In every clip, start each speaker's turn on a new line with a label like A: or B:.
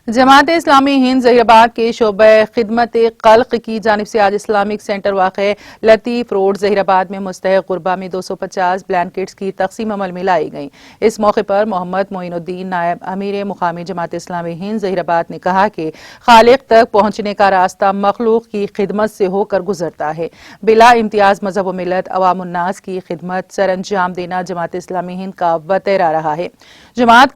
A: जमात इस्लामी हिंद जहीराबाद के शोबे खिदमत कल्क की जानिब से आज इस्लामिक सेंटर वाक़े लतीफ़ रोड जहीराबाद में मुस्तहक़ गुरबा में 250 ब्लैंकेट्स की तक़सीम अमल में लाई गई। इस मौके पर मोहम्मद मोइनुद्दीन नायब अमीर मुकामी जमात इस्लामी हिंद जहीराबाद ने कहा कि खालिक तक पहुँचने का रास्ता मखलूक की खिदमत से होकर गुजरता है। बिला इम्तियाज़ मजहब व मिलत अवामुन्नास की खिदमत सर अंजाम देना जमात इस्लामी हिंद का वतैरा रहा है। जमात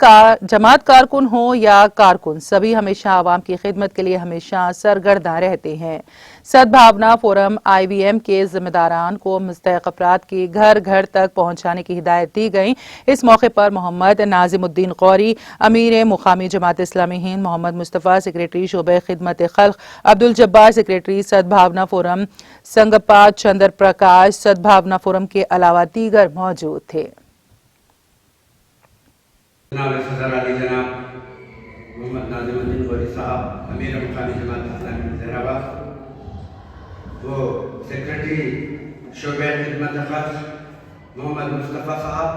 A: कारकुन हो या कारकुन सभी हमेशा आवाम की खिदमत के लिए हमेशा सरगर्दा रहते हैं। सद्भावना फोरम IVM के जिम्मेदारान को मुस्तहक़ अफराद के घर घर तक पहुंचाने की हिदायत दी गई। इस मौके पर मोहम्मद नाजिमुद्दीन गौरी अमीर मुकामी जमात इस्लामी हिंद, मोहम्मद मुस्तफ़ा सेक्रेटरी शोबे खिदमत खल्क, अब्दुल जब्बार सेक्रेटरी सद्भावना फोरम, संगप्पा चंद्र प्रकाश सद्भावना फोरम के अलावा दीगर मौजूद थे।
B: मोहम्मद नाजिमुद्दीन गौरी साहब अमीर मुकामी जमात इस्लामी जहीराबाद, वो सेक्रेटरी शोबे खिदमत खल्क मोहम्मद मुस्तफ़ा साहब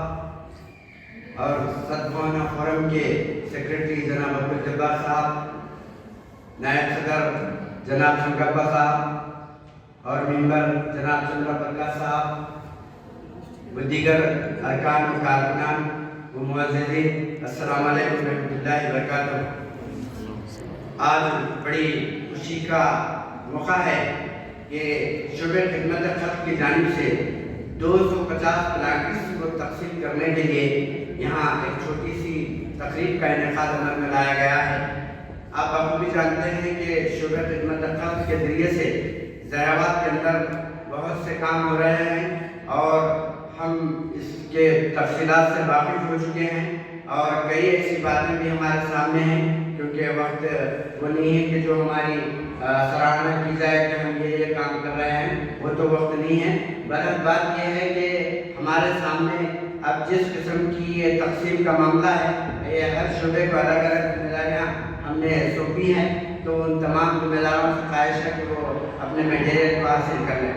B: और सद्भावना फोरम के सेक्रेटरी जनाब अब्दुल जब्बार साहब, नायब सदर जनाब संगप्पा साहब और मेंबर जनाब चंद्र प्रकाश साहब व दीगर अरकान व कारकुनान व मुअज़्ज़िज़ीन, अस्सलामु अलैकुम व रहमतुल्लाहि व बरकातुहू। आज बड़ी खुशी का मौका है कि शोबे खिदमत खल्क की जानिब से 250 ब्लैंकेट्स को तक़सीम करने के लिए यहाँ एक छोटी सी तकरीब का इनेकाद अमल में लाया गया है। आप बखूबी जानते हैं कि शोबे खिदमत खल्क के ज़रिए से जहीराबाद के अंदर बहुत से काम हो रहे हैं और हम इसके तफसीलात से वाकिफ़ हो चुके हैं और कई ऐसी बातें भी हमारे सामने हैं, क्योंकि वक्त वो नहीं है कि जो हमारी सराहना की जाए कि हम ये काम कर रहे हैं, वो तो वक्त नहीं है। बहरहाल बात यह है कि हमारे सामने अब जिस किस्म की ये तकसीम का मामला है, ये हर शोबे को अलग अलग जिम्मेदारियाँ हमने सौंपी हैं, तो उन तमाम जिम्मेदारों से ख्वाहिश है कि वो अपने मटेरियल को हासिल कर लें।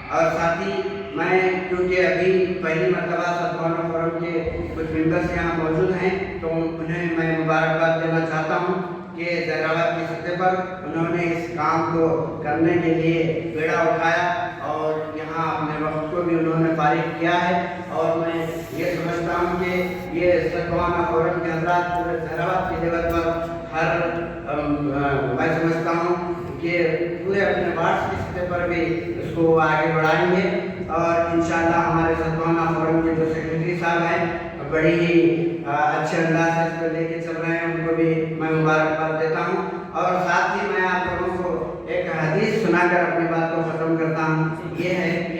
B: और साथ ही मैं, क्योंकि अभी पहली मरतबा सद्भावना फोरम के कुछ मेंबर्स यहाँ मौजूद हैं, तो उन्हें मैं मुबारकबाद देना चाहता हूँ कि जहीराबाद की सतह पर उन्होंने इस काम को करने के लिए बेड़ा उठाया और यहाँ अपने वक्त को भी उन्होंने फारिग किया है। और मैं ये समझता हूँ कि ये सद्भावना फोरम के हज़रात पूरे जहीराबाद के लेवल पर मैं समझता हूँ कि पूरे अपने वार्ड की सतह पर भी इसको आगे बढ़ाएंगे और इंशाअल्लाह हमारे सद्भावना फोरम के जो सेक्रेटरी साहब हैं बड़ी ही अच्छे अंदाज से इसको लेके चल रहे हैं, उनको भी मैं मुबारकबाद देता हूँ। और साथ ही मैं आप लोगों को एक हदीस सुनाकर अपनी बात को ख़त्म करता हूँ। ये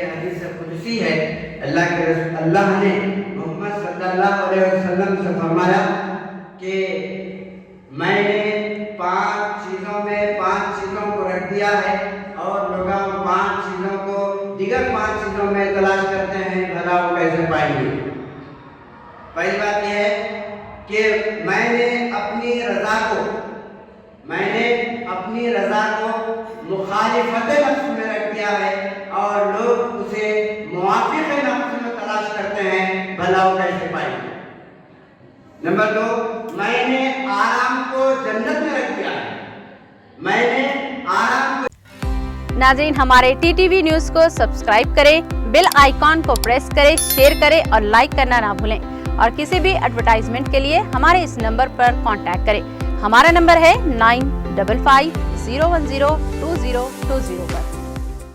B: हदीस कुदसी है। अल्लाह ने मोहम्मद सल्लल्लाहु अलैहि वसल्लम से फरमाया कि मैंने 5 चीज़ों को रख दिया है और लोग 5 चीज़ों को दीगर 5 चीज़ों में तलाश करते हैं, भला वो कैसे पाएंगे। पहली बात यह है कि मैंने अपनी रज़ा को मुखालिफत नफ्स में रख दिया है और लोग उसे मुवाफिक नफ्स में तलाश करते हैं, भला वो कैसे पाएंगे। नंबर 2, मैंने आराम को जन्नत में रख दिया है।
C: नाज़रीन, हमारे TTV न्यूज़ को सब्सक्राइब करें, बेल आइकॉन को प्रेस करें, शेयर करें और लाइक करना ना भूलें। और किसी भी एडवर्टाइजमेंट के लिए हमारे इस नंबर पर कांटेक्ट करें। हमारा नंबर है 9550102020 पर।